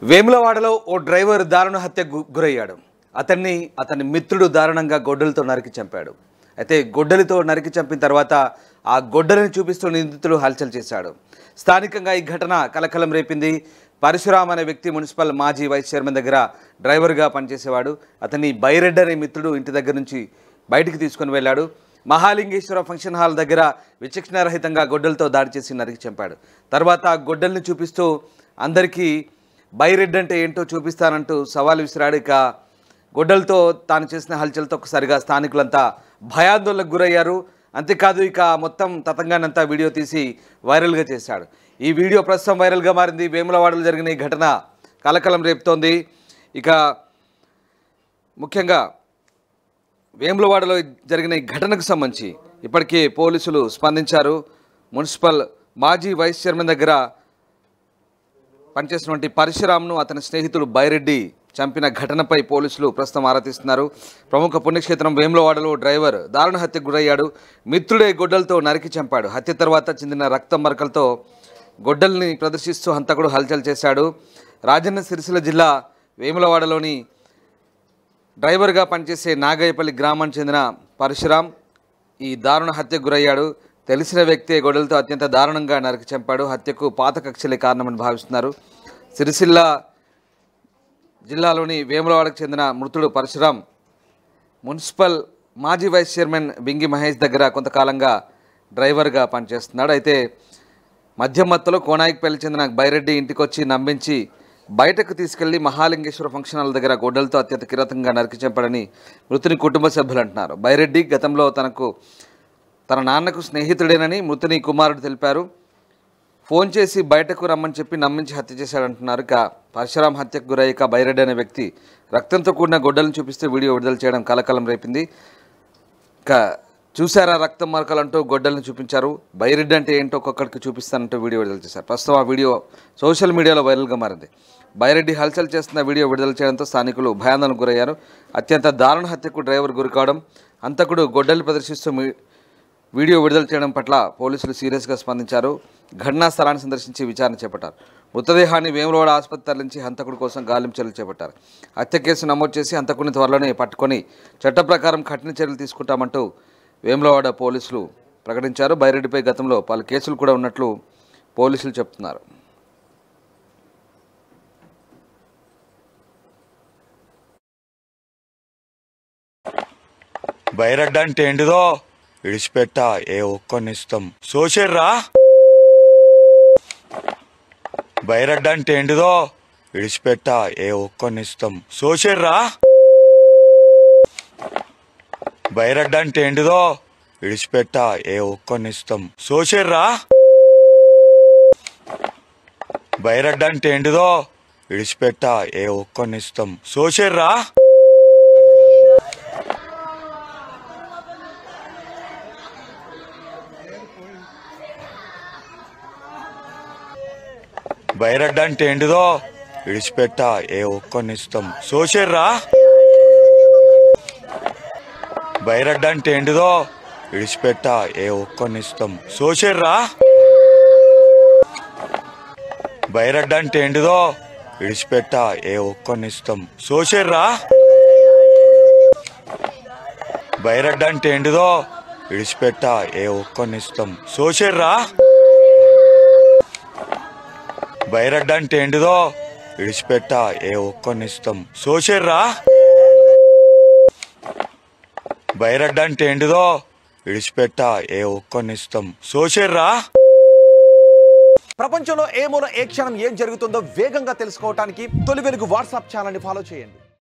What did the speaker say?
వేములవాడలో ఓ డ్రైవర్ దారుణ హత్యకు గురయ్యాడు. అతని మిత్రుడు దారుణంగా గొడ్డలితో నరికి చంపాడు. అయితే గొడ్డలితో నరికి చంపిన తర్వాత ఆ గొడ్డలిని చూపిస్తూ నిందితుడు హల్చల్ చేశాడు. స్థానికంగా ఈ ఘటన కలకలం రేపింది. పరశురామ్ అనే వ్యక్తి మున్సిపల్ మాజీ వైస్ చైర్మన్ దగ్గర డ్రైవర్గా పనిచేసేవాడు. అతన్ని బైరెడ్డి అనే మిత్రుడు ఇంటి దగ్గర నుంచి బయటికి తీసుకుని వెళ్ళాడు. మహాలింగేశ్వర ఫంక్షన్ హాల్ దగ్గర విచక్షణారహితంగా గొడ్డలతో దాడి చేసి నరికి చంపాడు. తర్వాత ఆ గొడ్డల్ని చూపిస్తూ అందరికీ బైరెడ్డి అంటే ఏంటో చూపిస్తానంటూ సవాల్ విసిరాడు. ఇక గొడ్డలతో తాను చేసిన హల్చల్తో ఒకసారిగా స్థానికులంతా భయాందోళనకు గురయ్యారు. అంతేకాదు ఇక మొత్తం తతంగానంతా వీడియో తీసి వైరల్గా చేశాడు. ఈ వీడియో ప్రస్తుతం వైరల్గా మారింది. వేములవాడలో జరిగిన ఈ ఘటన కలకలం రేపుతోంది. ఇక ముఖ్యంగా వేములవాడలో జరిగిన ఈ ఘటనకు సంబంధించి ఇప్పటికే పోలీసులు స్పందించారు. మున్సిపల్ మాజీ వైస్ చైర్మన్ దగ్గర పనిచేసినటువంటి పరశురామ్ను అతని స్నేహితుడు బైరెడ్డి చంపిన ఘటనపై పోలీసులు ప్రస్తుతం ఆరా తీస్తున్నారు. ప్రముఖ పుణ్యక్షేత్రం వేములవాడలో డ్రైవర్ దారుణ హత్యకు గురయ్యాడు. మిత్రుడే గొడ్డలతో నరికి చంపాడు. హత్య తర్వాత చెందిన రక్తం మరకలతో గొడ్డల్ని ప్రదర్శిస్తూ హంతకుడు హల్చల్ చేశాడు. రాజన్న సిరిసిల్ల జిల్లా వేములవాడలోని డ్రైవర్గా పనిచేసే నాగయ్యపల్లి గ్రామానికి చెందిన పరశురామ్ ఈ దారుణ హత్యకు గురయ్యాడు. తెలిసిన వ్యక్తే గొడ్డలతో అత్యంత దారుణంగా నరికి చంపాడు. హత్యకు పాత కక్షలే కారణమని భావిస్తున్నారు. సిరిసిల్ల జిల్లాలోని వేములవాడకు చెందిన మృతుడు పరశురామ్ మున్సిపల్ మాజీ వైస్ చైర్మన్ బింగి మహేష్ దగ్గర కొంతకాలంగా డ్రైవర్గా పనిచేస్తున్నాడు. అయితే మద్యం మత్తులో కోనాయిపల్లి చెందిన బైరెడ్డి ఇంటికి వచ్చి నమ్మించి బయటకు తీసుకెళ్లి మహాలింగేశ్వర ఫంక్షన్ హాల్ దగ్గర గొడ్డలతో అత్యంత కిరాతకంగా నరికి చంపాడని మృతుని కుటుంబ సభ్యులు అంటున్నారు. బైరెడ్డి గతంలో తన నాన్నకు స్నేహితుడేనని మృతుని కుమారుడు తెలిపారు. ఫోన్ చేసి బయటకు రమ్మని చెప్పి నమ్మించి హత్య చేశాడంటున్నారు. ఇక పరశురామ్ హత్యకు గురయ్యాక బైరెడ్డి అనే వ్యక్తి రక్తంతో కూడిన గొడ్డలను చూపిస్తూ వీడియో విడుదల చేయడం కలకలం రేపింది. ఇక చూసారా రక్తం మరకలంటూ గొడ్డలను చూపించారు. బైరెడ్డి అంటే ఏంటో ఒక్కొక్కడికి చూపిస్తానంటూ వీడియో విడుదల చేశారు. ప్రస్తుతం ఆ వీడియో సోషల్ మీడియాలో వైరల్గా మారింది. బైరెడ్డి హల్చల్ చేస్తున్న వీడియో విడుదల చేయడంతో స్థానికులు భయాందోళనకు గురయ్యారు. అత్యంత దారుణ హత్యకు డ్రైవర్ గురికావడం, హంతకుడు గొడ్డలు ప్రదర్శిస్తూ వీడియో విడుదల చేయడం పట్ల పోలీసులు సీరియస్గా స్పందించారు. ఘటనా స్థలాన్ని సందర్శించి విచారణ చేపట్టారు. మృతదేహాన్ని వేములవాడ ఆసుపత్రి తరలించి హంతకుడి కోసం గాలింపు చర్యలు చేపట్టారు. హత్య కేసు నమోదు చేసి హంతకుడిని త్వరలోనే పట్టుకొని చట్ట ప్రకారం కఠిన చర్యలు తీసుకుంటామంటూ వేములవాడ పోలీసులు ప్రకటించారు. బైరెడ్డిపై గతంలో పలు కేసులు కూడా ఉన్నట్లు పోలీసులు చెప్తున్నారు. బైరెడ్డి అంటే ఏంటిదో విడిచిపెట్ట ఏ ఒక్కనిస్తాం సోషర్రా. బైరెడ్డి అంటే ఏంటిదో విడిచిపెట్ట ఏ ఒక్కనిస్తాం సోషర్రా. బైరెడ్డి అంటే ఏంటిదో విడిచిపెట్ట ఏ ఒక్కనిస్తాం సోషర్రా. బైరెడ్డి అంటే ఏంటిదో విడిచిపెట్ట ఏ ఒక్కనిస్తాం సోషర్రా. బైరెడ్డి అంటే ఏంటిదో విడిచిపెట్ట ఏ ఒక్కనిస్తాం సోషర్రా. బైరెడ్డి అంటే ఏంటిదో విడిచిపెట్ట ఏ ఒక్కనిస్తాం సోషర్రా. బైరెడ్డి అంటే ఏంటిదో విడిచిపెట్ట ఏ ఒక్కనిస్తాం సోషర్రా. బైరెడ్డి అంటే ఏంటిదో విడిచిపెట్ట ఏ ఒక్కనిస్తాం సోషర్రా. బైరెడ్డి అంటే ఏంటిదో విడిచిపెట్ట ఏ ఒక్కనిస్తాం సోషర్రా. బైరెడ్డి అంటే ఏంటిదో విడిచిపెట్ట ఏ ఒక్కనిస్తాం సోషర్రా. ప్రపంచంలో ఏ మూల ఏ క్షణం ఏం జరుగుతుందో వేగంగా తెలుసుకోవడానికి తొలి వెలుగు వాట్సాప్ ఛానల్ని ఫాలో చేయండి.